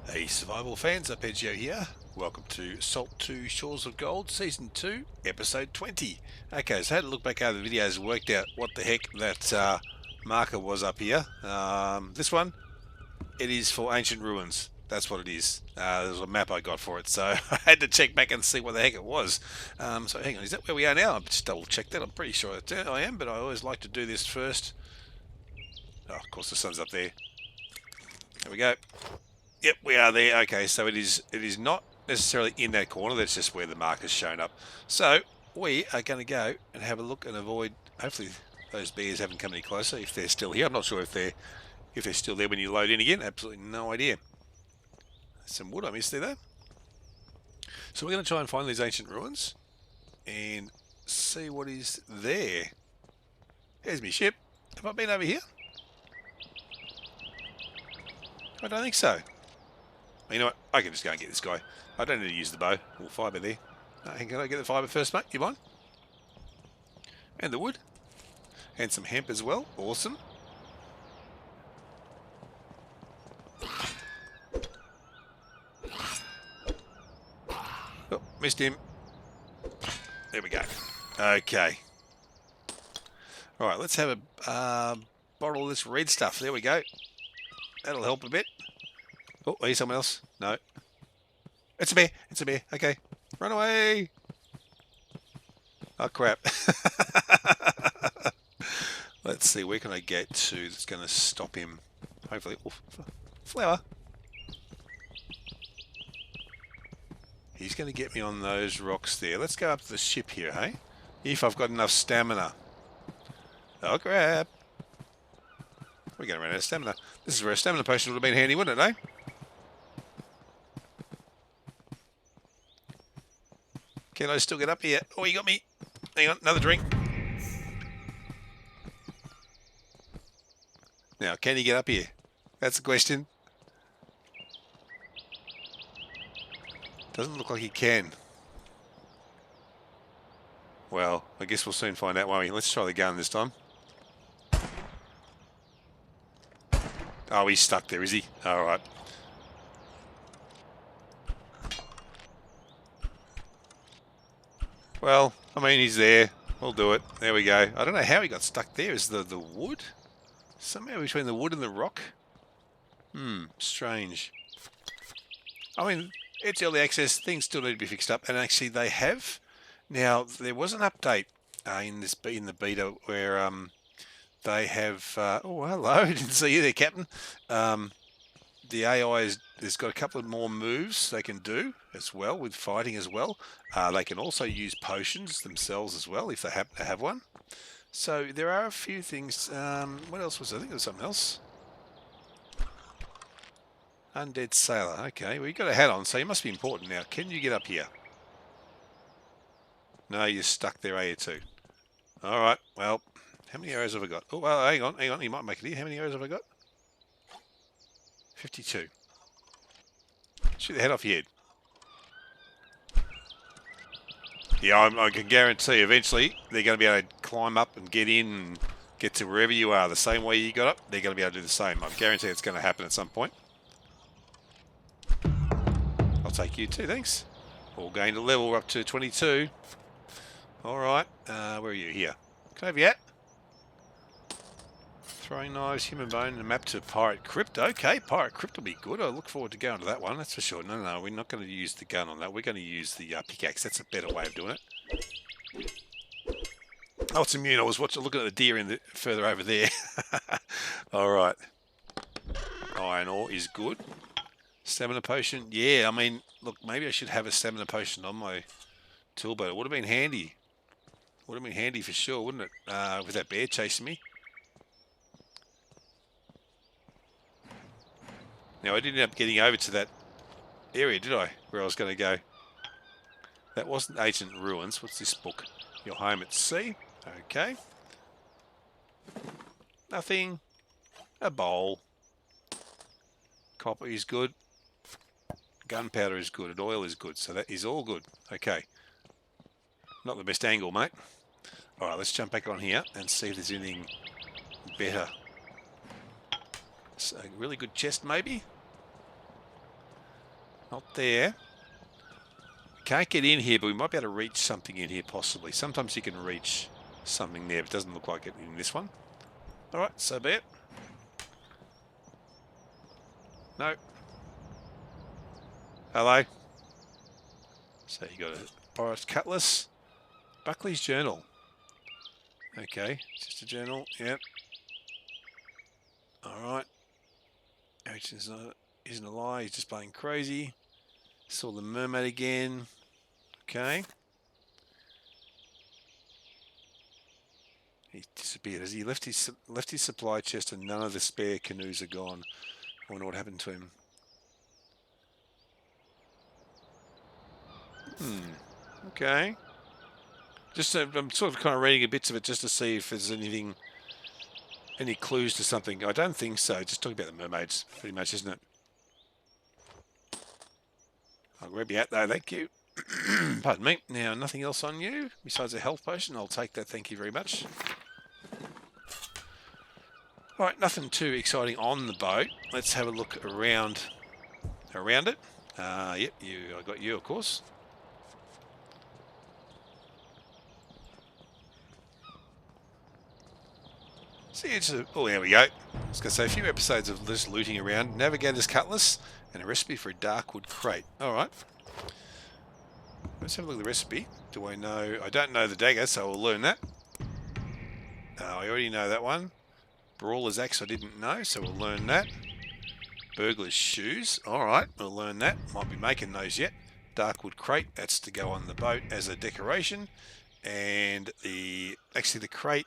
Hey survival fans, Arpeggio here. Welcome to Salt 2 Shores of Gold Season 2 Episode 20. Okay, so I had to look back over the videos and worked out what the heck that marker was up here. This one, it is for ancient ruins. That's what it is. There's a map I got for it, so I had to check back and see what the heck it was. So hang on, is that where we are now? I'll just double check that. I'm pretty sure I am, but I always like to do this first. Oh, of course the sun's up there. There we go. Yep, we are there. Okay, so it is not necessarily in that corner. That's just where the marker's shown up. So we are going to go and have a look and avoid. Hopefully, those bears haven't come any closer. If they're still here, I'm not sure if they're still there when you load in again. Absolutely no idea. Some wood I missed there though. So we're going to try and find these ancient ruins and see what is there. Here's my ship. Have I been over here? I don't think so. You know what? I can just go and get this guy. I don't need to use the bow or fibre there. Can I get the fibre first, mate? You mind? And the wood. And some hemp as well. Awesome. Oh, missed him. There we go. Okay. Alright, let's have a bottle of this red stuff. There we go. That'll help a bit. Oh, here's someone else. No. It's a bear. It's a bear. Okay. Run away. Oh, crap. Let's see. Where can I get to that's going to stop him? Hopefully. Oh, flower. He's going to get me on those rocks there. Let's go up to the ship here, hey? If I've got enough stamina. Oh, crap. We're going to run out of stamina. This is where a stamina potion would have been handy, wouldn't it, eh? Can I still get up here? Oh, you got me. Hang on, another drink. Now, can you get up here? That's the question. Doesn't look like he can. Well, I guess we'll soon find out, won't we? Let's try the gun this time. Oh, he's stuck there, is he? Alright. Well, I mean, he's there. We'll do it. There we go. I don't know how he got stuck there. Is the wood? Somewhere between the wood and the rock? Strange. I mean, it's early access. Things still need to be fixed up. And actually, they have. Now, there was an update in the beta where they have... oh, hello. Didn't see you there, Captain. The AI has got a couple of more moves they can do as well with fighting as well. They can also use potions themselves as well if they happen to have one. So there are a few things. What else was there? I think there was something else. Undead Sailor. Okay, well, you've got a hat on, so you must be important now. Can you get up here? No, you're stuck there, are you too? All right, well, how many arrows have I got? Oh, well, hang on. You might make it here. How many arrows have I got? 52. Shoot the head off your head. Yeah, I can guarantee eventually they're going to be able to climb up and get in and get to wherever you are. The same way you got up, they're going to be able to do the same. I guarantee it's going to happen at some point. I'll take you too, thanks. All gained a level, we're up to 22. Alright, where are you? Here. Can I have you at? Throwing knives, human bone, and a map to Pirate Crypt. Okay, Pirate Crypt will be good. I look forward to going to that one, that's for sure. No, we're not going to use the gun on that. We're going to use the pickaxe. That's a better way of doing it. Oh, it's immune. I was looking at the deer further over there. Alright. Iron ore is good. Stamina potion. Yeah, I mean, look, maybe I should have a stamina potion on my tool, but it would have been handy. Would have been handy for sure, wouldn't it? With that bear chasing me. Now, I didn't end up getting over to that area, did I? Where I was going to go. That wasn't Ancient Ruins. What's this book? Your Home at Sea. Okay. Nothing. A bowl. Copper is good. Gunpowder is good. And oil is good. So that is all good. Okay. Not the best angle, mate. Alright, let's jump back on here and see if there's anything better. So, a really good chest, maybe? Not there. Can't get in here, but we might be able to reach something in here possibly. Sometimes you can reach something there, but it doesn't look like it in this one. Alright, so be it. No. Hello. So you got a Boris Cutlass. Buckley's Journal. Okay, just a journal, yep. Alright. Harrington's isn't a lie, he's just playing crazy. Saw the mermaid again. Okay. He disappeared. Has he left his supply chest and none of the spare canoes are gone? I wonder what happened to him. Okay. Just I'm sort of kind of reading a bits of it just to see if there's anything, any clues to something. I don't think so. Just talking about the mermaids, pretty much, isn't it? I'll grab you out though, thank you. Pardon me. Now, nothing else on you besides a health potion. I'll take that, thank you very much. Alright, nothing too exciting on the boat. Let's have a look around it. Yep, I got you, of course. See, oh, there we go. I was going to say a few episodes of this looting around. Navigator's Cutlass and a recipe for a Darkwood crate. Alright. Let's have a look at the recipe. Do I know? I don't know the dagger, so we'll learn that. I already know that one. Brawler's axe I didn't know, so we'll learn that. Burglar's shoes. Alright, we'll learn that. Might be making those yet. Darkwood crate, that's to go on the boat as a decoration. And actually the crate,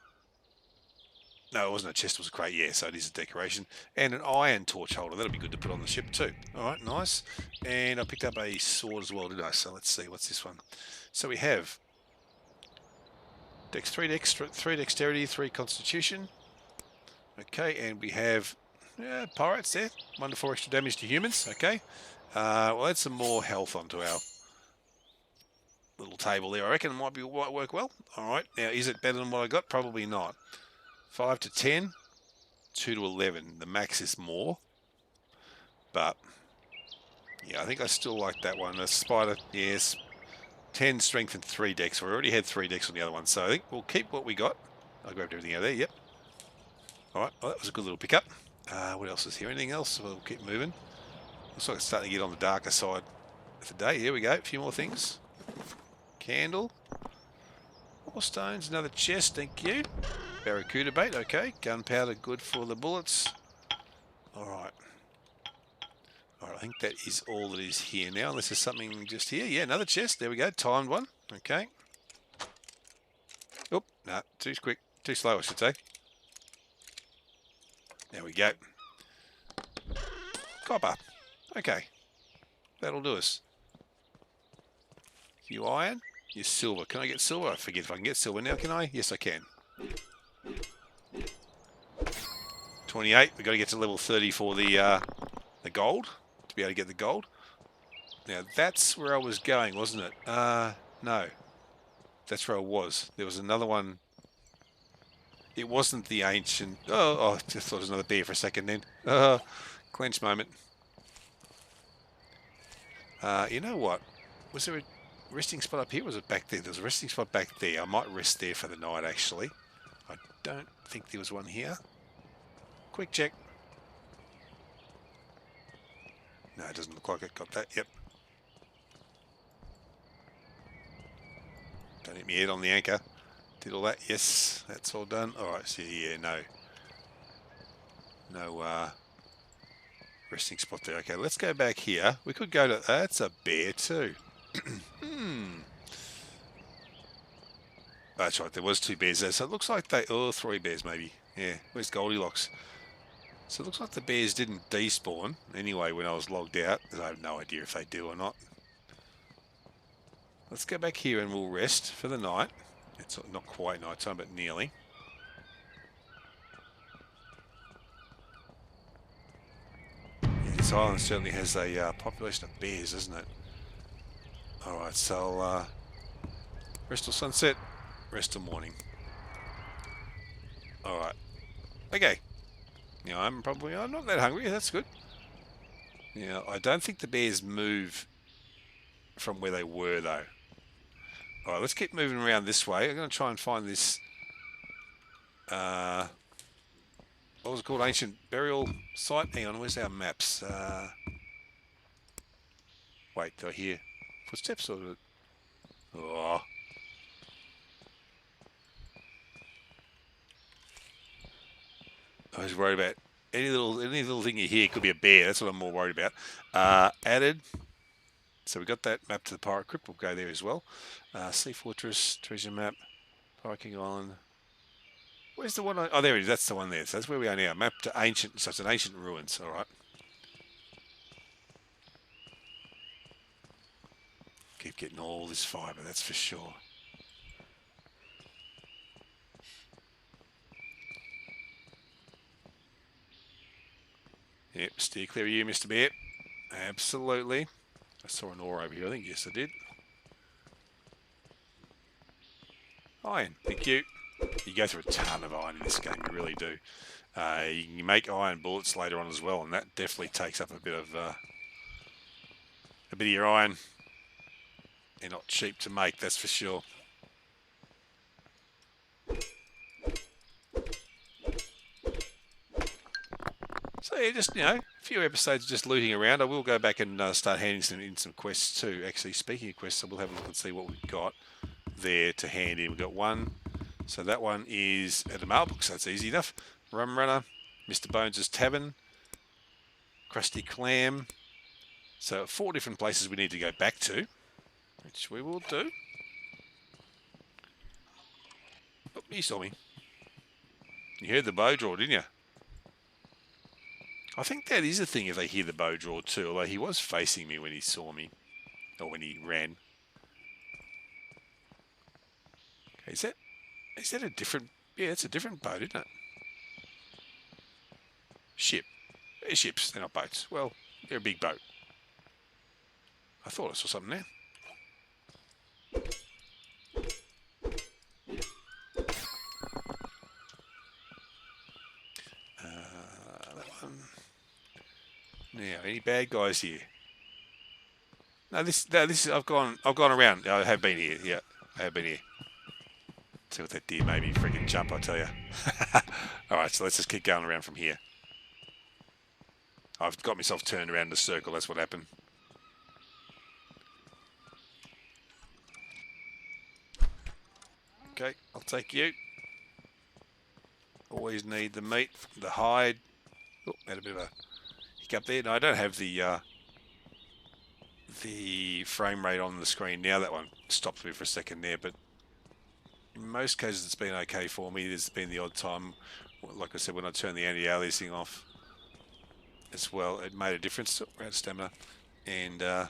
no, it wasn't a chest, it was a crate, yeah, so it is a decoration. And an iron torch holder, that'll be good to put on the ship too. Alright, nice. And I picked up a sword as well, didn't I? So let's see, what's this one? So we have 3 dexterity, 3 constitution. Okay, and we have pirates there. 1 to 4 extra damage to humans, okay. We'll add some more health onto our little table there. I reckon it might work well. Alright, now is it better than what I got? Probably not. 5 to 10, 2 to 11. The max is more. But, yeah, I think I still like that one. The spider, yes. 10 strength and 3 dex. We already had 3 dex on the other one. So I think we'll keep what we got. I grabbed everything out of there, yep. Alright, well, that was a good little pickup. What else is here? Anything else? We'll keep moving. Looks like it's starting to get on the darker side of the day. Here we go. A few more things. Candle. More stones. Another chest. Thank you. Barracuda bait. Okay. Gunpowder. Good for the bullets. Alright. Alright, I think that is all that is here now. Unless there's something just here. Yeah, another chest. There we go. Timed one. Okay. Oop. No. Too quick. Too slow, I should say. There we go. Copper. Okay. That'll do us. You iron, you silver. Can I get silver? I forget if I can get silver now, can I? Yes, I can. 28. We've got to get to level 30 for the gold, to be able to get the gold. Now, that's where I was going, wasn't it? No. That's where I was. There was another one. It wasn't the ancient... Oh, I just thought it was another bear for a second then. Clench moment. You know what? Was there a resting spot up here? Or was it back there? There was a resting spot back there. I might rest there for the night, actually. I don't think there was one here. Quick check. No, it doesn't look like it. Got that. Yep. Don't hit me head on the anchor. Did all that? Yes, that's all done. Alright, so yeah, no resting spot there. Okay, let's go back here. We could go to... that's a bear too. That's right, there was 2 bears there. So it looks like they... Oh, 3 bears maybe. Yeah, where's Goldilocks? So it looks like the bears didn't despawn anyway when I was logged out. I have no idea if they do or not. Let's go back here and we'll rest for the night. It's not quite night time, but nearly. Yeah, this island certainly has a population of bears, doesn't it? Alright, so I'll rest till sunset, rest till morning. Alright. Okay. Now I'm not that hungry, that's good. Yeah, I don't think the bears move from where they were, though. All right, let's keep moving around this way. I'm going to try and find this... what was it called? Ancient burial site? Hang on, where's our maps? Wait, do I hear footsteps? Or... Oh. I was worried about any little thing you hear could be a bear. That's what I'm more worried about. Added. So we got that map to the Pirate Crypt. We'll go there as well. Sea Fortress, treasure map, Pirate King Island. Where's the one? Oh, there it is. That's the one there. So that's where we are now. Map to ancient. So it's an ancient ruins. All right. Keep getting all this fibre. That's for sure. Yep. Steer clear of you, Mr. Bear. Absolutely. I saw an ore over here. I think yes, I did. Iron. Thank you. You go through a ton of iron in this game. You really do. You can make iron bullets later on as well, and that definitely takes up a bit of your iron. They're not cheap to make, that's for sure. So yeah, just a few episodes just looting around. I will go back and start handing in some quests too. Actually, speaking of quests, I will have a look and see what we've got there to hand in. We've got one. So that one is at a mailbox, so that's easy enough. Rum Runner, Mr Bones Tavern, Krusty Clam. So 4 different places we need to go back to, which we will do. Oh, you saw me. You heard the bow draw, didn't you? I think that is a thing if they hear the bow draw too, although he was facing me when he saw me, or when he ran. Okay, is that a different... Yeah, it's a different boat, isn't it? Ship. They're ships, they're not boats. Well, they're a big boat. I thought I saw something there. That one. Now, any bad guys here? No, this is... I've gone around. I have been here. Yeah, I have been here. See what that deer made me freaking jump, I tell you. Alright, so let's just keep going around from here. I've got myself turned around in a circle, that's what happened. Okay, I'll take you. Always need the meat, the hide. Oh, had a bit of a hiccup there. No, I don't have the frame rate on the screen now. That one stopped me for a second there, but in most cases it's been okay for me. There's been the odd time, like I said, when I turned the anti-aliasing off as well, it made a difference. We're out of stamina, and it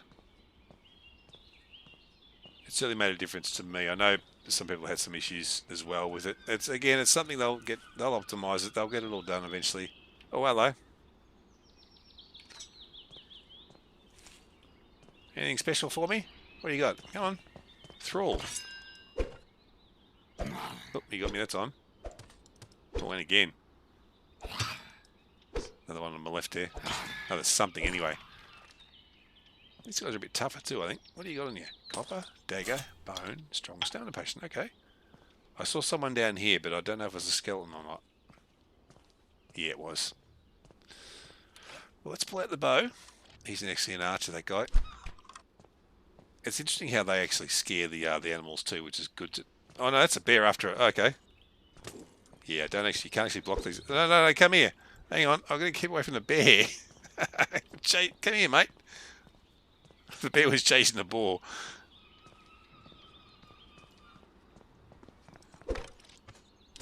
certainly made a difference to me. I know some people had some issues as well with it. It's something they'll optimize it. They'll get it all done eventually. Oh, hello. Anything special for me? What do you got? Come on. Thrall. Oh, you got me that time. Oh, and again. Another one on my left there. Oh, there's something anyway. These guys are a bit tougher too, I think. What do you got on you? Copper, dagger, bone, strong stamina potion. Okay. I saw someone down here, but I don't know if it was a skeleton or not. Yeah, it was. Well, let's pull out the bow. He's actually an archer, that guy. It's interesting how they actually scare the animals too, which is good to... Oh, no, that's a bear after it. Okay. Yeah, you can't actually block these. No, come here. Hang on, I'm going to keep away from the bear. Come here, mate. The bear was chasing the boar.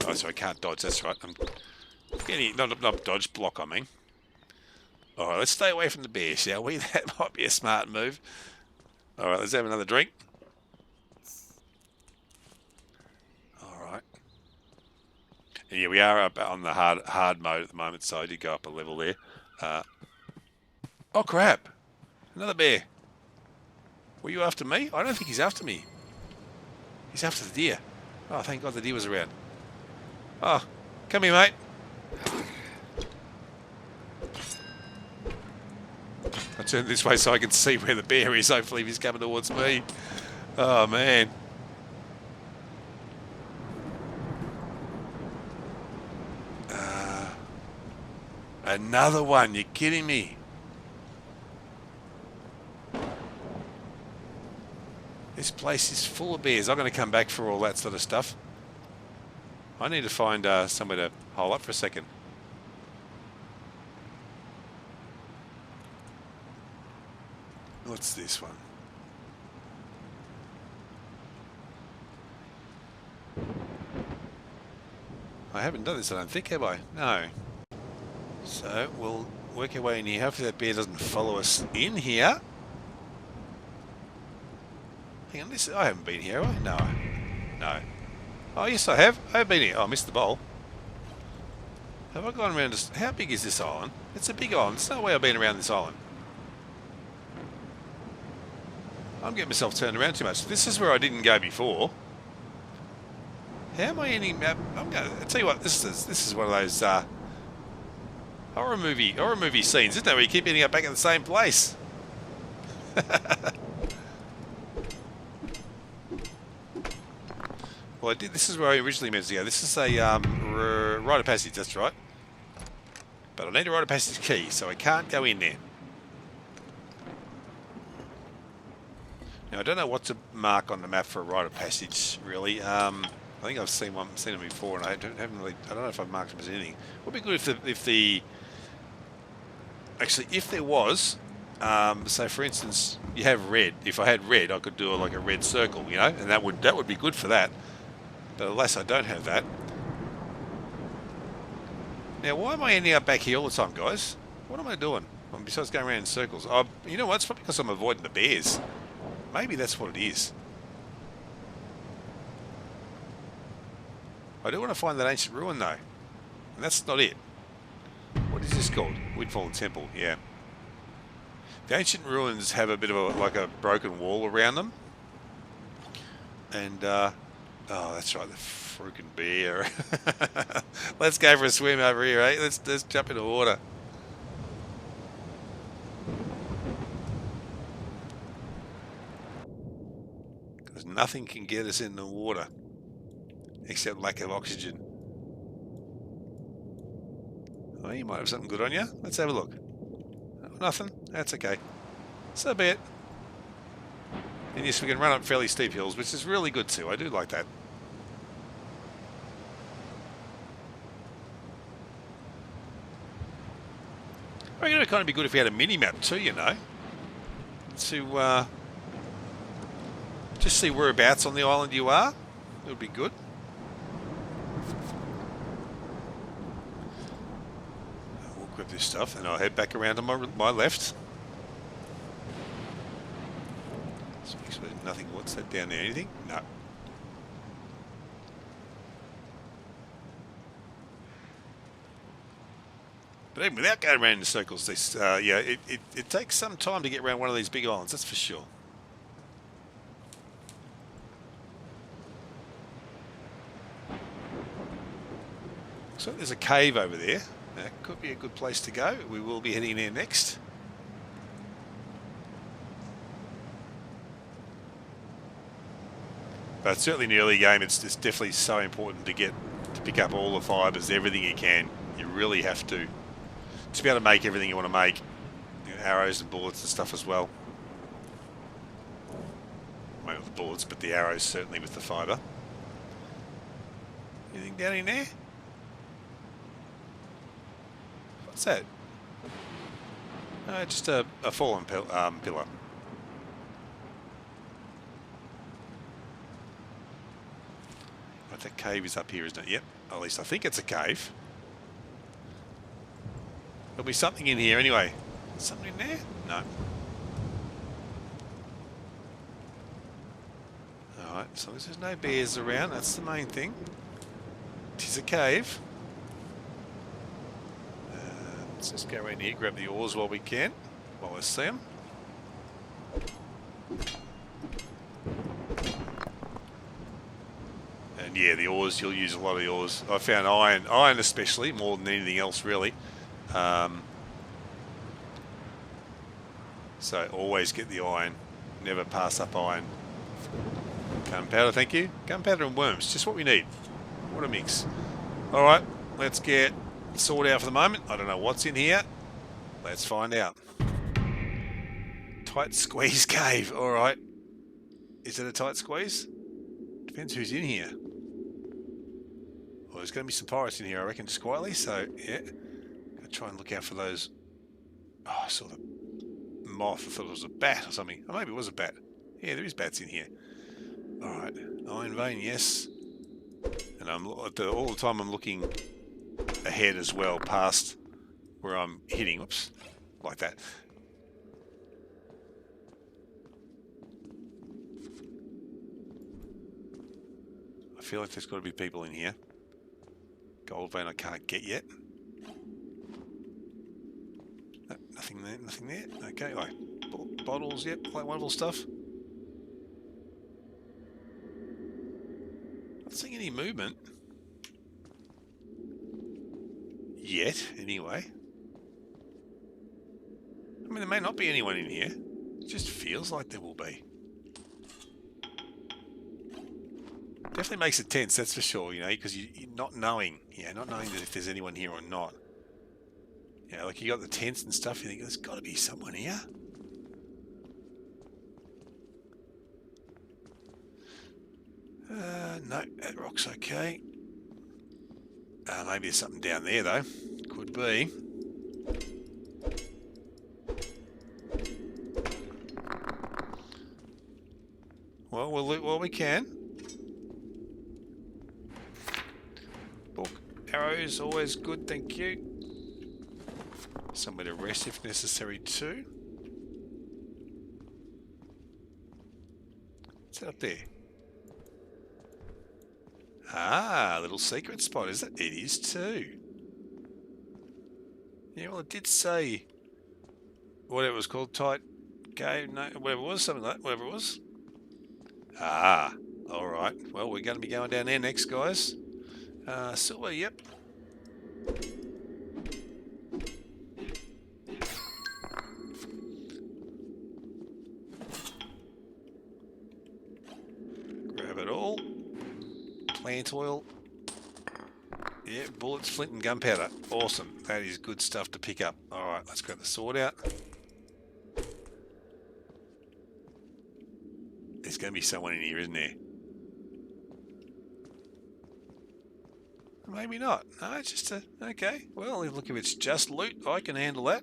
Oh, so I can't dodge, that's right. I'm getting... Not dodge, block, I mean. Alright, let's stay away from the bear, shall we? That might be a smart move. Alright, let's have another drink. Alright. Yeah, we are up on the hard mode at the moment, so I did go up a level there. Oh, crap. Another bear. Were you after me? I don't think he's after me. He's after the deer. Oh, thank God the deer was around. Oh, come here, mate. turn this way so I can see where the bear is, hopefully, if he's coming towards me. Oh, man. Another one, you're kidding me. This place is full of bears. I'm going to come back for all that sort of stuff. I need to find somewhere to hole up for a second. What's this one? I haven't done this, I don't think, have I? No. So we'll work our way in here. Hopefully that bear doesn't follow us in here. Hang on, I haven't been here, have I? No. No. Oh, yes, I have. I have been here. Oh, I missed the bowl. Have I gone around this? How big is this island? It's a big island. There's no way I've been around this island. I'm getting myself turned around too much. This is where I didn't go before. How am I ending up? I'm going to tell you what. This is one of those horror movie scenes, isn't it? Where you keep ending up back in the same place. Well, this is where I originally meant to go. This is a rite of passage. That's right. But I need a rite of passage key, so I can't go in there. Now I don't know what to mark on the map for a rite of passage. Really, I think I've seen them before, and I don't know if I've marked them as anything. Would be good if there was. So for instance, you have red. If I had red, I could do like a red circle, you know, and that would be good for that. But alas, I don't have that. Now, why am I ending up back here all the time, guys? What am I doing? Besides going around in circles. You know what? It's probably because I'm avoiding the bears. Maybe that's what it is. I do want to find that ancient ruin, though. And that's not it. What is this called? Windfallen Temple, yeah. The ancient ruins have a bit of a broken wall around them. And, oh, that's right, the freaking bear. Let's go for a swim over here, eh? Let's jump in the water. Because nothing can get us in the water except lack of oxygen. Oh, you might have something good on you. Let's have a look. Oh, nothing. That's okay. So be it. And yes, we can run up fairly steep hills, which is really good too. I do like that. I reckon it would kind of be good if we had a mini-map too, you know. To just see whereabouts on the island you are. It would be good. We'll grab this stuff and I'll head back around on my left. So nothing. What's that down there? Anything? No. But even without going around in circles, this yeah, it takes some time to get around one of these big islands. That's for sure. So there's a cave over there. That could be a good place to go. We will be heading there next. But certainly in the early game, it's definitely so important to pick up all the fibres, everything you can. You really have to be able to make everything you want to make. You know, arrows and bullets and stuff as well. Maybe not the bullets, but the arrows certainly with the fibre. Anything down in there? What's that? Just a fallen pillar. Right, that cave is up here, isn't it? Yep. At least I think it's a cave. There'll be something in here anyway. Something in there? No. Alright, as long as there's no bears around, that's the main thing. It is a cave. Let's just go around here, grab the oars while we can, while I see them. And yeah, the oars, you'll use a lot of the oars. I found iron especially, more than anything else really. So always get the iron. Never pass up iron. Gunpowder, thank you. Gunpowder and worms, just what we need. What a mix. Alright, let's get the sword out for the moment. I don't know what's in here. Let's find out. Tight squeeze cave, alright. Is it a tight squeeze? Depends who's in here. Well, there's going to be some pirates in here, I reckon, just quietly, so, yeah. I'll try and look out for those. Oh, I saw the moth. I thought it was a bat or something. Oh, maybe it was a bat. Yeah, there is bats in here. Alright, iron vein, yes. And I'm all the time I'm looking ahead as well, past where I'm hitting. Whoops, like that. I feel like there's got to be people in here. Gold vein I can't get yet. No, nothing there, nothing there. Okay, like bottles, yep, like wonderful stuff. Not seeing any movement. Yet, anyway. I mean, there may not be anyone in here. It just feels like there will be. Definitely makes it tense, that's for sure, you know, because you're not knowing, not knowing that if there's anyone here or not. Yeah, like you got the tents and stuff, you think there's got to be someone here. No, that rock's okay. Maybe there's something down there though. Could be. Well, we'll loot what we can. Book arrows, always good, thank you. Somewhere to rest if necessary too. What's that up there? Ah, a little secret spot, is it? It is too. Yeah, well, it did say whatever it was called, tight cave, no, whatever it was, something like that, whatever it was. Ah, alright. Well, we're going to be going down there next, guys. Silver, yep. Grab it all. Plant oil. Yeah, bullets, flint and gunpowder. Awesome. That is good stuff to pick up. Alright, let's grab the sword out. There's going to be someone in here, isn't there? Maybe not. No, it's just a... Okay. Well, look, if it's just loot, I can handle that.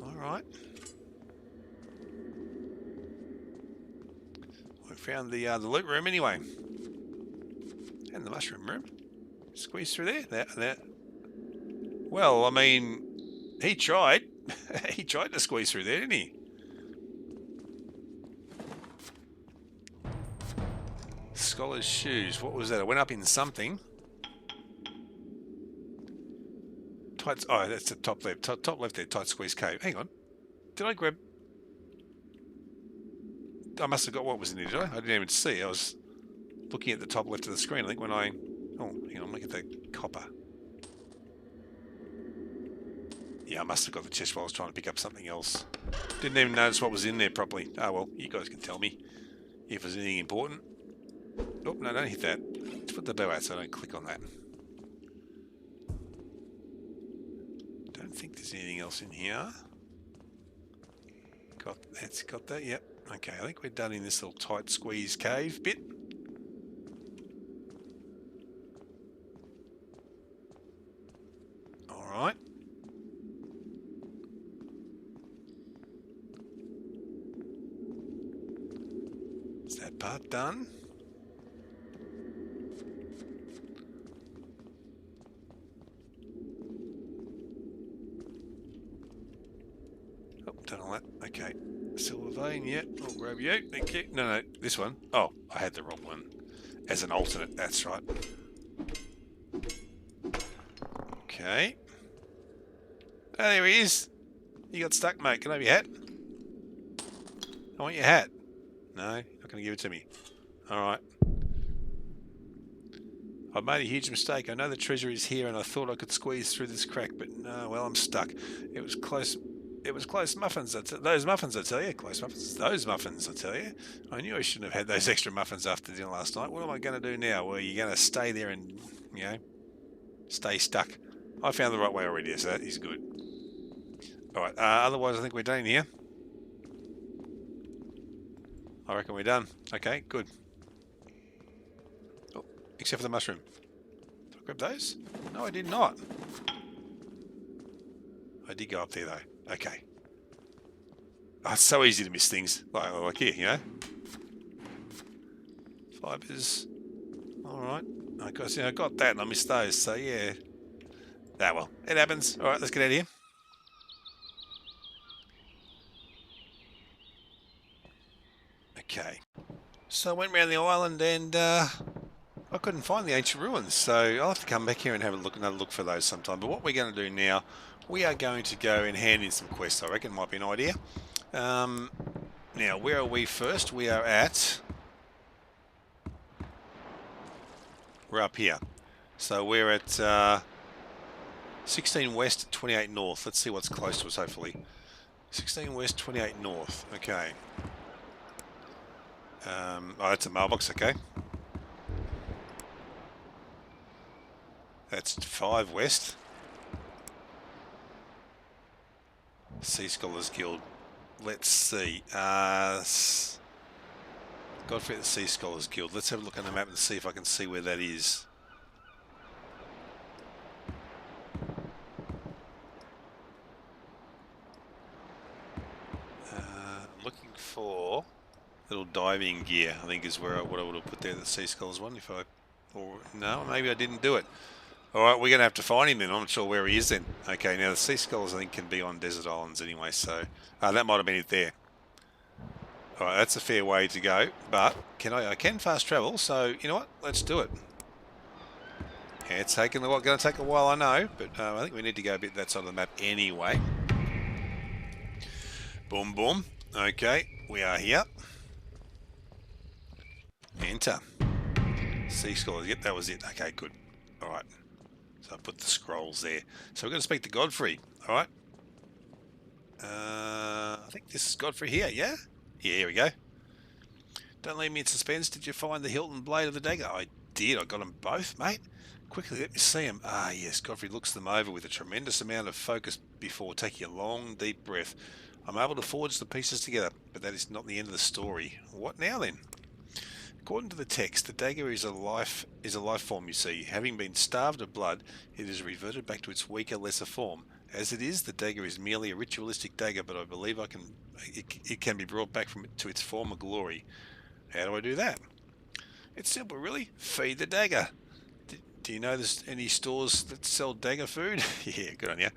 Alright. We found the loot room anyway. And the mushroom room. Squeeze through there. There. Well, I mean, he tried. He tried to squeeze through there, didn't he? Scholar's shoes. What was that? I went up in something. Tight. Oh, that's the top left. Top left there. Tight squeeze cave. Hang on. Did I grab? I must have got what was in there, did I? I didn't even see. I was looking at the top left of the screen. I think when I... Oh, hang on. Look at the copper. Yeah, I must have got the chest while I was trying to pick up something else. Didn't even notice what was in there properly. Oh, well, you guys can tell me if there's anything important. Oh, no, don't hit that. Let's put the bow out so I don't click on that. Don't think there's anything else in here. Got that, yep. Okay, I think we're done in this little tight squeeze cave bit. Alright. Is that part done? Oh, done all that. Okay. Silver vein, yeah. I'll grab you. Thank you. No, this one. Oh, I had the wrong one. As an alternate, that's right. Okay. Oh, there he is. You got stuck, mate. Can I have your hat? I want your hat. No, you're not going to give it to me. Alright. I've made a huge mistake. I know the treasure is here and I thought I could squeeze through this crack, but no, well, I'm stuck. It was close. It was close muffins. Those muffins, I tell you. Close muffins. Those muffins, I tell you. I knew I shouldn't have had those extra muffins after dinner last night. What am I going to do now? Well, you're going to stay there and, you know, stay stuck. I found the right way already, so that is good. Alright, otherwise I think we're done in here. I reckon we're done. Okay, good. Oh, except for the mushroom. Did I grab those? No, I did not. I did go up there though. Okay. Oh, it's so easy to miss things. Like here, you know? Fibers. Alright. I got that and I missed those, so yeah. Ah, well, it happens. Alright, let's get out of here. Okay. So I went around the island and I couldn't find the ancient ruins, so I'll have to come back here and have another look for those sometime. But what we're going to do now, we are going to go and hand in some quests. I reckon might be an idea. Now, where are we first? We are at... We're up here. So we're at 16 west, 28 north. Let's see what's close to us, hopefully. 16 west, 28 north. Okay. Oh, that's a mailbox, okay. That's 5 west. Sea Scholars Guild. Let's see. Godfrey at the Sea Scholars Guild. Let's have a look on the map and see if I can see where that is. Looking for little diving gear, I think is what I would have put there, the Sea Scholars one. Or no, maybe I didn't do it. Alright, we're going to have to find him then. I'm not sure where he is then. Okay, now the Sea Scholars I think can be on desert islands anyway, so that might have been it there. Alright, that's a fair way to go, but I can fast travel, so you know what? Let's do it. Yeah, it's going to take a while, I know, but I think we need to go a bit that side of the map anyway. Boom, boom. Okay, we are here. Enter. Sea Scholars. Yep, that was it. Okay, good. Alright. So I put the scrolls there. So we're going to speak to Godfrey. Alright. I think this is Godfrey here, yeah? Yeah, here we go. Don't leave me in suspense. Did you find the hilt and blade of the dagger? I did. I got them both, mate. Quickly, let me see them. Ah, yes. Godfrey looks them over with a tremendous amount of focus before taking a long, deep breath. I'm able to forge the pieces together, but that is not the end of the story. What now, then? According to the text, the dagger is a life form, you see. Having been starved of blood, it is reverted back to its weaker, lesser form. As it is, the dagger is merely a ritualistic dagger, but I believe it can be brought back to its former glory. How do I do that? It's simple, really. Feed the dagger. Do you know there's any stores that sell dagger food? Yeah, good on you.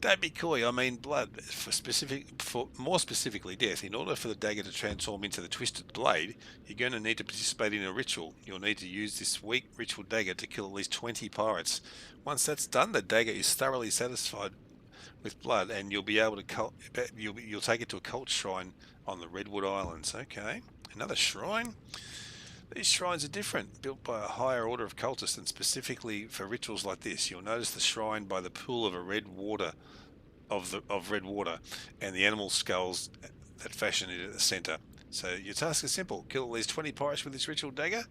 Don't be coy, I mean blood. More specifically death. In order for the dagger to transform into the twisted blade, you're going to need to participate in a ritual. You'll need to use this weak ritual dagger to kill at least 20 pirates. Once that's done, the dagger is thoroughly satisfied with blood, and you'll be able to you'll take it to a cult shrine on the Redwood Islands. Okay, another shrine. These shrines are different, built by a higher order of cultists, and specifically for rituals like this. You'll notice the shrine by the pool of red water, and the animal skulls that fashion it at the centre. So your task is simple: kill at least 20 pirates with this ritual dagger,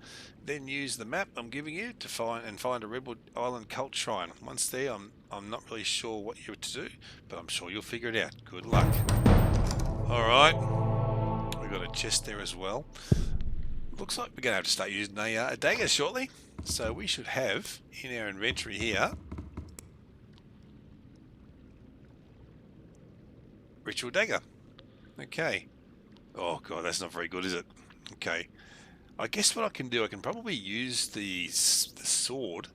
then use the map I'm giving you to find a Redwood Island cult shrine. Once there, I'm not really sure what you're to do, but I'm sure you'll figure it out. Good luck. All right, we've got a chest there as well. Looks like we're going to have to start using a dagger shortly. So we should have in our inventory here ritual dagger. Okay. Oh god, that's not very good, is it? Okay. I guess what I can do, I can probably use the sword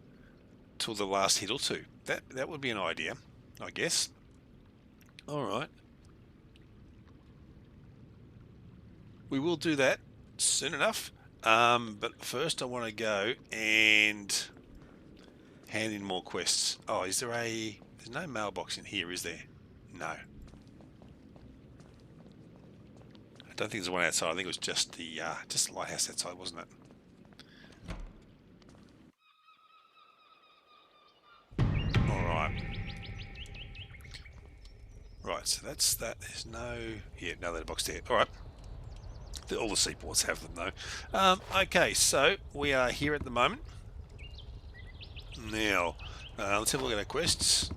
till the last hit or two. That would be an idea, I guess. All right. We will do that soon enough. But first I want to go and hand in more quests. Oh, there's no mailbox in here, is there? No. I don't think there's one outside. I think it was just the lighthouse outside, wasn't it? Right, so that's that. There's no... Yeah, no letterbox there. Alright. All the seaports have them, though. Okay, so we are here at the moment. Now, let's have a look at our quests.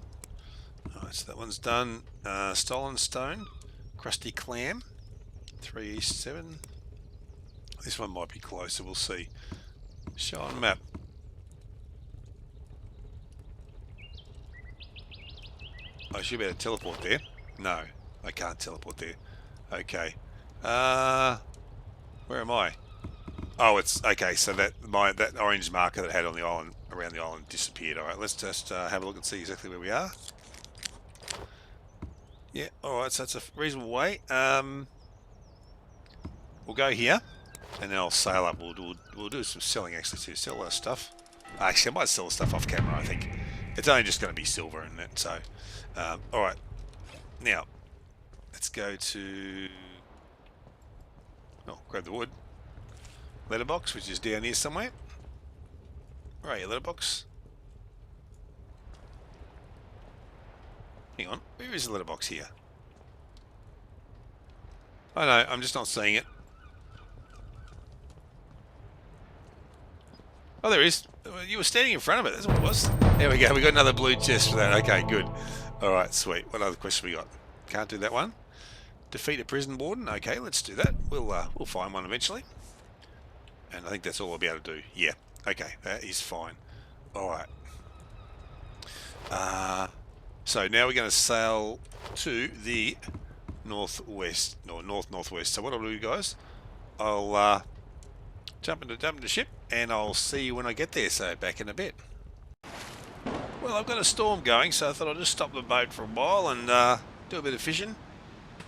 Alright, so that one's done. Stolen Stone. Crusty Clam. 3 East 7. This one might be closer, we'll see. Show on map. I should be able to teleport there. No, I can't teleport there. Okay. Where am I? Oh, it's okay. So that orange marker that I had on the island, around the island, disappeared. All right, let's just have a look and see exactly where we are. Yeah. All right. So that's a reasonable way. We'll go here, and then I'll sail up. We'll do some selling actually too. Sell our stuff. Actually, I might sell the stuff off camera. I think it's only just going to be silver and that. So, all right. Now, let's go to... Oh, grab the wood. Letterbox, which is down here somewhere. Where are you, letterbox? Hang on, where is the letterbox here? Oh no, I'm just not seeing it. Oh, there is. You were standing in front of it, that's what it was. There we go, we got another blue chest for that. Okay, good. Alright, sweet. What other question we got? Can't do that one. Defeat a prison warden. Okay, let's do that. We'll find one eventually. And I think that's all I'll be able to do. Yeah. Okay, that is fine. Alright. So now we're going to sail to the northwest. No, northwest. So what I'll do, guys, I'll jump into ship and I'll see you when I get there. So back in a bit. Well, I've got a storm going, so I thought I'll just stop the boat for a while and do a bit of fishing.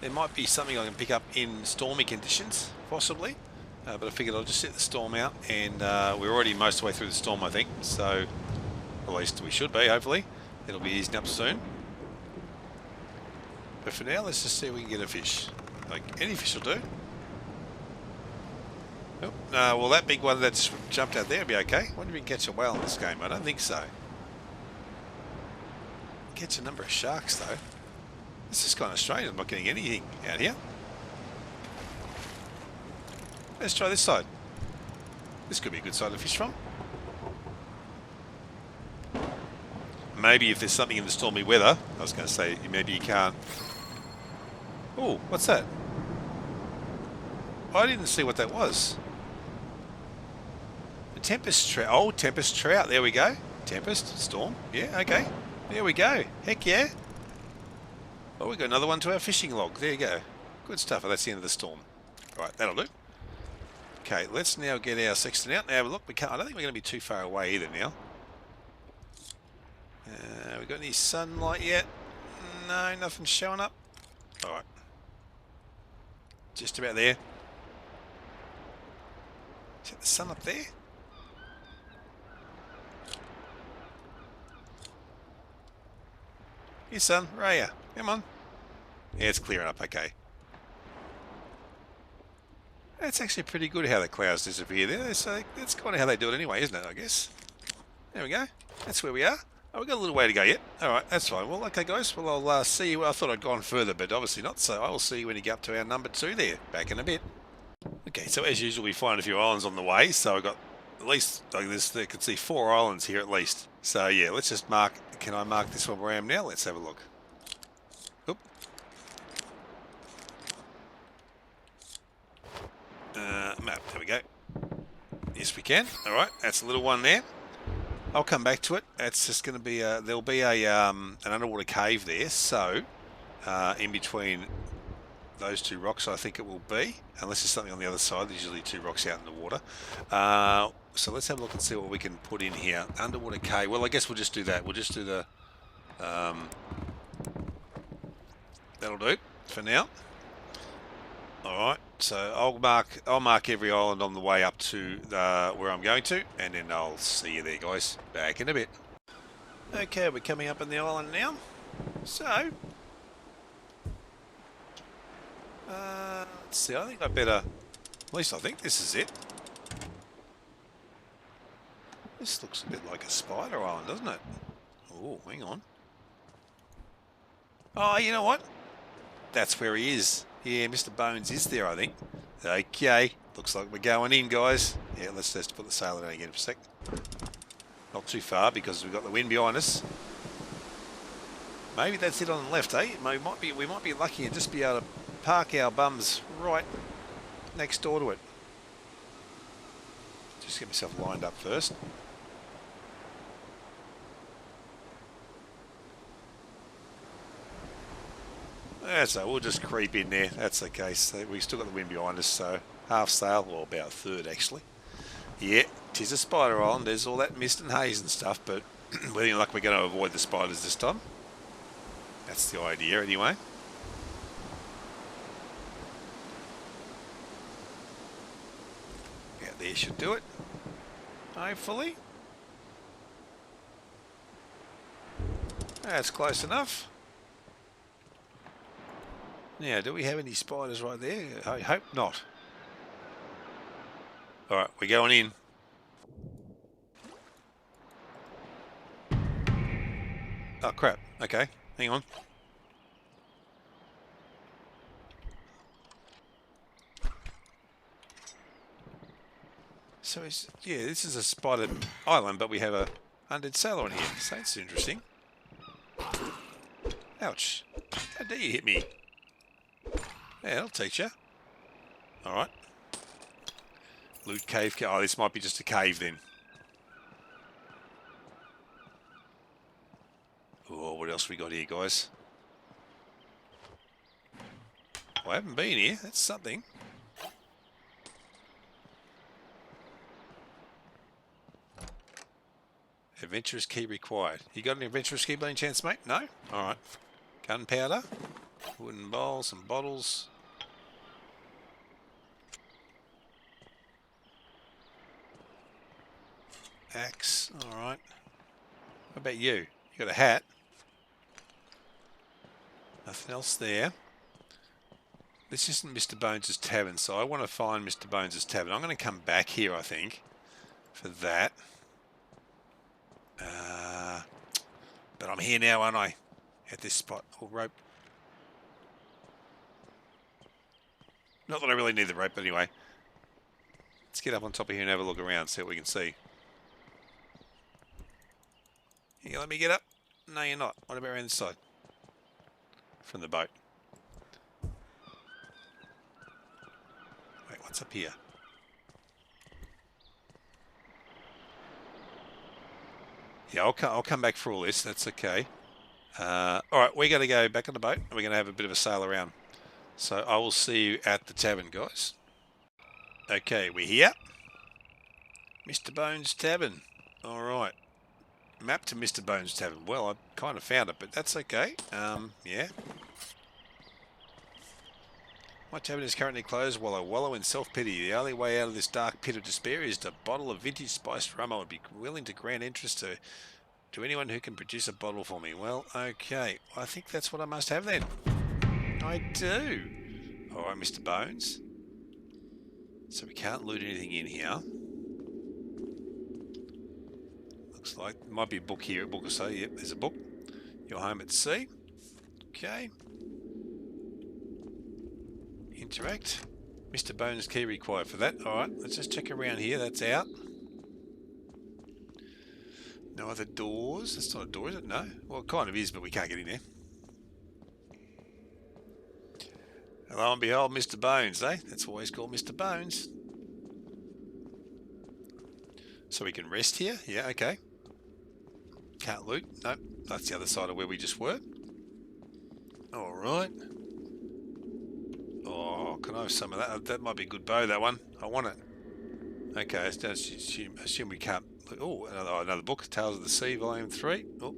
There might be something I can pick up in stormy conditions, possibly. But I figured I'll just set the storm out, and we're already most of the way through the storm, I think. So, at least we should be, hopefully. It'll be easing up soon. But for now, let's just see if we can get a fish. Like, any fish will do. Oh, well, that big one that's jumped out there will be okay. I wonder if we can catch a whale in this game. I don't think so. Catch a number of sharks, though. This is kind of strange. I'm not getting anything out here. Let's try this side. This could be a good side to fish from. Maybe if there's something in the stormy weather, I was going to say, maybe you can't. Oh, what's that? I didn't see what that was. A tempest trout. Oh, tempest trout. There we go. Tempest, storm. Yeah, okay. There we go. Heck yeah. Oh, we got another one to our fishing log. There you go. Good stuff. Oh, that's the end of the storm. Right, that'll do. Okay, let's now get our sextant out. Now, look, I don't think we're going to be too far away either now. We got any sunlight yet? No, nothing's showing up. Alright. Just about there. Is that the sun up there? Here, sun. Where are you? Come on. Yeah, it's clearing up. Okay. That's actually pretty good how the clouds disappear there. So that's kind of how they do it anyway, isn't it, I guess? There we go. That's where we are. Oh, we've got a little way to go yet. Alright, that's fine. Well, okay, guys. Well, I'll see you. I thought I'd gone further, but obviously not. So I will see you when you get up to our number 2 there. Back in a bit. Okay, so as usual, we find a few islands on the way. So I've got at least, I can see 4 islands here at least. So yeah, let's just mark. Can I mark this one where I am now? Let's have a look. Oop. Map. There we go. Yes, we can. Alright, that's a little one there. I'll come back to it. It's just going to be there'll be an underwater cave there. So in between those 2 rocks, I think it will be, unless there's something on the other side. There's usually 2 rocks out in the water. So let's have a look and see what we can put in here. Underwater cave. Well, I guess we'll just do that. We'll just do the that'll do for now. Alright, so I'll mark every island on the way up to where I'm going to, and then I'll see you there, guys. Back in a bit. Okay, we're coming up on the island now. So, let's see, I think I better, at least I think this is it. This looks a bit like a spider island, doesn't it? Oh, hang on. Oh, you know what? That's where he is. Yeah, Mr. Bones is there, I think. Okay, looks like we're going in, guys. Yeah, let's just put the sail down again for a sec. Not too far because we've got the wind behind us. Maybe that's it on the left, eh? We might be lucky and just be able to park our bums right next door to it. Just get myself lined up first. That's so we'll just creep in there. That's the case. We still got the wind behind us, so half sail, or about a third actually. Yeah, 'tis a spider island. There's all that mist and haze and stuff, but with any luck we're going to avoid the spiders this time. That's the idea anyway. Yeah, there should do it. Hopefully. That's close enough. Now, do we have any spiders right there? I hope not. Alright, we're going in. Oh crap, okay, hang on. So yeah, this is a spider island, but we have a undead sailor on here, so that's interesting. Ouch, how dare you hit me? Yeah, that'll teach you. Alright. Loot cave, oh this might be just a cave then. Oh, what else we got here, guys? Well, I haven't been here. That's something. Adventurous key required. You got an adventurous key by any chance, mate? No? Alright. Gunpowder. Wooden bowl, some bottles. Axe. Alright. What about you? You got a hat. Nothing else there. This isn't Mr. Bones Tavern, so I want to find Mr. Bones Tavern. I'm going to come back here, I think, for that. But I'm here now, aren't I? At this spot. Oh, rope. Not that I really need the rope, but anyway. Let's get up on top of here and have a look around, see what we can see. You let me get up? No, you're not. What about around this side? From the boat. Wait, what's up here? Yeah, I'll come back for all this. That's okay. Alright, we're going to go back on the boat and we're going to have a bit of a sail around. So I will see you at the tavern, guys. Okay, we're here. Mr. Bones Tavern. Alright. Map to Mr. Bones Tavern. Well, I kind of found it, but that's okay. Yeah. My tavern is currently closed while I wallow in self-pity. The only way out of this dark pit of despair is to bottle of vintage spiced rum. I would be willing to grant interest to anyone who can produce a bottle for me. Well, okay. I think that's what I must have then. I do. Alright, Mr. Bones. So we can't loot anything in here. Looks like there might be a book here, a book or so. Yep, there's a book. You're home at sea. Okay. Interact. Mr. Bones key required for that. Alright, let's just check around here. That's out. No other doors. That's not a door, is it? No. Well, it kind of is, but we can't get in there. Hello and behold, Mr. Bones, eh? That's why he's called Mr. Bones. So we can rest here? Yeah, okay. Can't loot? Nope. That's the other side of where we just were. Alright. Oh, can I have some of that? That might be a good bow, that one. I want it. Okay, assume we can't... Oh, another book. Tales of the Sea, Volume 3. Oh,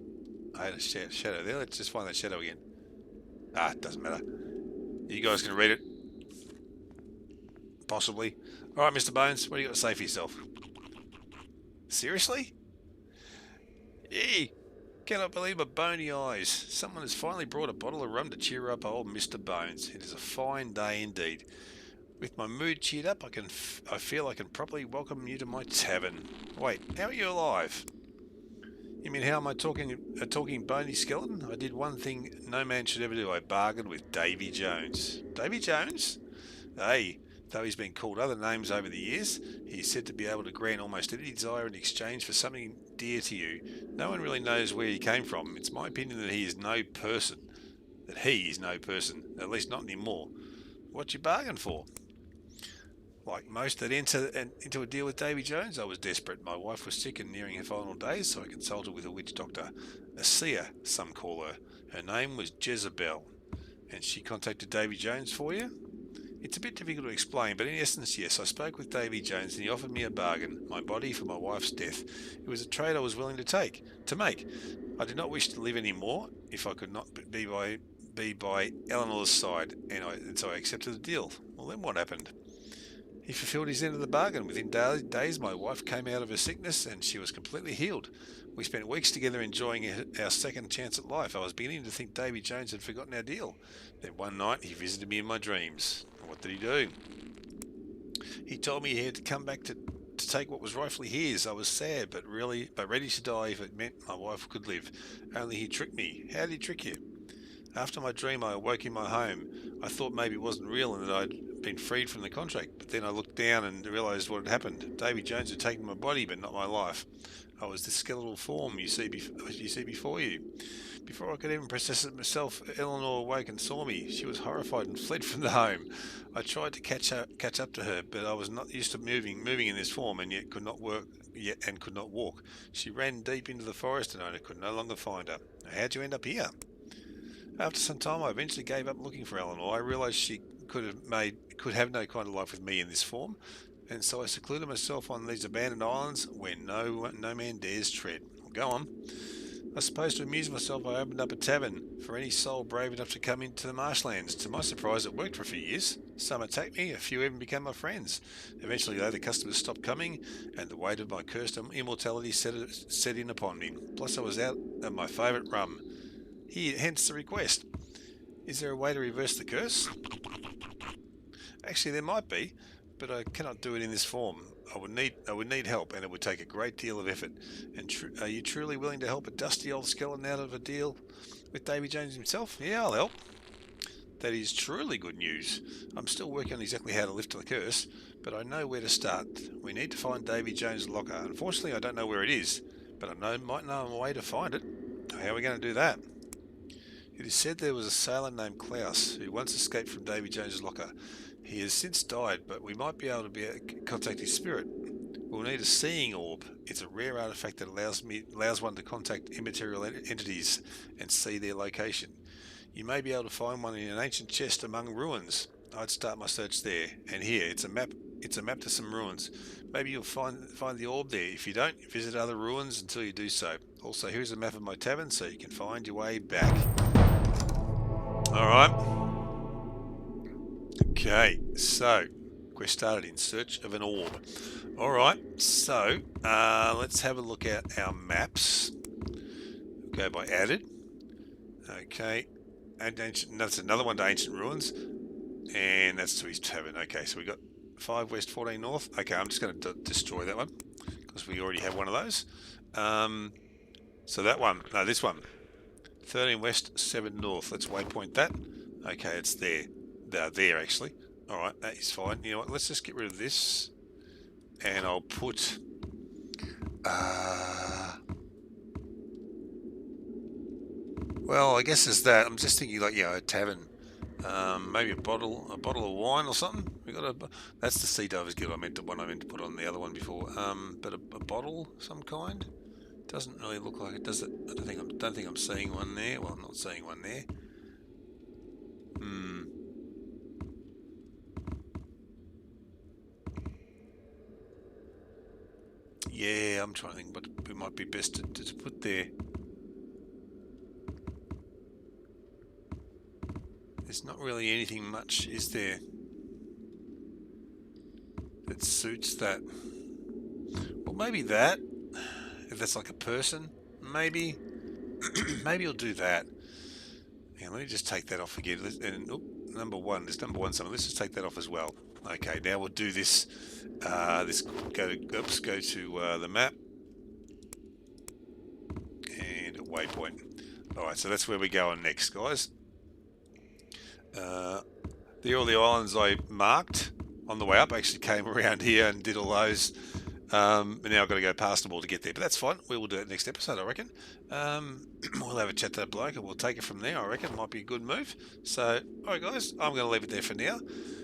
I had a shadow there. Let's just find that shadow again. Ah, it doesn't matter. You guys can read it. Possibly. Alright, Mr. Bones, what do you got to say for yourself? Seriously? Yee! Cannot believe my bony eyes. Someone has finally brought a bottle of rum to cheer up old Mr. Bones. It is a fine day indeed. With my mood cheered up, I feel I can properly welcome you to my tavern. Wait, how are you alive? You mean how am I talking a talking bony skeleton? I did one thing no man should ever do. I bargained with Davy Jones. Davy Jones? Hey, though he's been called other names over the years, he is said to be able to grant almost any desire in exchange for something dear to you. No one really knows where he came from. It's my opinion that he is no person. That he is no person. At least not anymore. What you bargain for? Like most that enter into a deal with Davy Jones, I was desperate. My wife was sick and nearing her final days, so I consulted with a witch doctor. A seer, some call her. Her name was Jezebel. And she contacted Davy Jones for you? It's a bit difficult to explain, but in essence, yes, I spoke with Davy Jones and he offered me a bargain, my body for my wife's death. It was a trade I was willing to make. I did not wish to live any more if I could not be by Eleanor's side, and so I accepted the deal. Well, then what happened? He fulfilled his end of the bargain. Within days, my wife came out of her sickness and she was completely healed. We spent weeks together enjoying our second chance at life. I was beginning to think Davy Jones had forgotten our deal. Then one night, he visited me in my dreams. What did he do? He told me he had to come back to take what was rightfully his. I was sad, but ready to die if it meant my wife could live. Only he tricked me. How did he trick you? After my dream, I awoke in my home. I thought maybe it wasn't real and that I'd been freed from the contract, but then I looked down and realised what had happened. Davy Jones had taken my body, but not my life. I was the skeletal form you see before you. Before I could even process it myself, Eleanor awoke and saw me. She was horrified and fled from the home. I tried to catch up to her, but I was not used to moving in this form, and yet could not walk. She ran deep into the forest, and I could no longer find her. How'd you end up here? After some time, I eventually gave up looking for Eleanor. I realised she could have no kind of life with me in this form, and so I secluded myself on these abandoned islands where no man dares tread. Go on. I suppose to amuse myself, I opened up a tavern for any soul brave enough to come into the marshlands. To my surprise, it worked for a few years. Some attacked me, a few even became my friends. Eventually, though, the customers stopped coming, and the weight of my cursed immortality set in upon me. Plus, I was out of my favourite rum. Hence the request. Is there a way to reverse the curse? Actually, there might be, but I cannot do it in this form. I would need help, and it would take a great deal of effort. And are you truly willing to help a dusty old skeleton out of a deal with Davy Jones himself? Yeah, I'll help. That is truly good news. I'm still working on exactly how to lift the curse, but I know where to start. We need to find Davy Jones' locker. Unfortunately, I don't know where it is, but I might know a way to find it. How are we going to do that? It is said there was a sailor named Klaus who once escaped from Davy Jones' locker. He has since died, but we might be able to contact his spirit. We'll need a seeing orb. It's a rare artifact that allows one to contact immaterial entities and see their location. You may be able to find one in an ancient chest among ruins. I'd start my search there. And here, it's a map to some ruins. Maybe you'll find the orb there. If you don't, visit other ruins until you do so. Also, here's a map of my tavern so you can find your way back. Alright. Okay, so quest started in search of an orb. Alright, so let's have a look at our maps. Go by added. Okay, and that's another one to ancient ruins. And that's to his tavern. Okay, so we got 5 west, 14 north. Okay, I'm just going to destroy that one because we already have one of those. So that one, no, this one. 13 west, 7 north. Let's waypoint that. Okay, it's there. There actually. Alright, that is fine. You know what, let's just get rid of this. And I'll put... well, I guess it's that. I'm just thinking like, a tavern. Maybe a bottle of wine or something. We got that's the Sea Divers Guild I meant to put on the other one before. But a bottle of some kind. Doesn't really look like it, does it? I don't think I'm seeing one there. Well, I'm not seeing one there. Yeah, I'm trying to think what it might be best to put there. There's not really anything much, is there, that suits that? Well, maybe that. If that's like a person, maybe. Maybe I'll do that. Yeah, let me just take that off again. And number one, there's number one something. Let's just take that off as well. Okay, now we'll do this. Go to the map. waypoint. Alright, so that's where we're going next, guys. All the islands I marked on the way up actually came around here and did all those. And now I've got to go past them all to get there, but that's fine. We will do it next episode, I reckon. We'll have a chat to that bloke and we'll take it from there. I reckon it might be a good move. So, alright guys, I'm going to leave it there for now.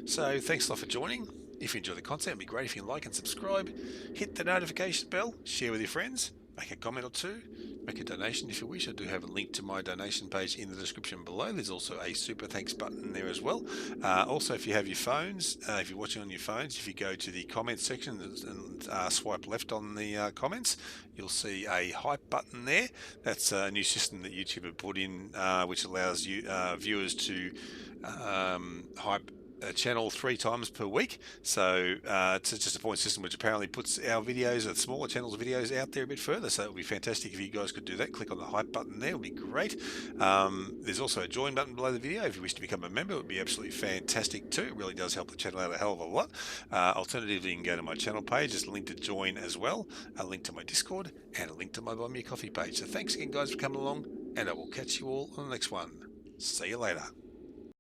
So, thanks a lot for joining. If you enjoy the content, it'd be great if you like and subscribe. Hit the notification bell, share with your friends, make a comment or two, make a donation if you wish. I do have a link to my donation page in the description below. There's also a super thanks button there as well. Also, if you have your phones, if you're watching on your phones, if you go to the comments section and swipe left on the comments, you'll see a hype button there. That's a new system that YouTube have put in, which allows you viewers to hype a channel 3 times per week. So it's just a point system which apparently puts our videos, smaller channels videos, out there a bit further. So it would be fantastic if you guys could do that. Click on the hype button there, it would be great. There's also a join button below the video. If you wish to become a member, it would be absolutely fantastic too. It really does help the channel out a hell of a lot. Alternatively, you can go to my channel page. There's a link to join as well, a link to my Discord, and a link to my Buy Me a Coffee page. So thanks again guys for coming along, and I will catch you all on the next one. See you later.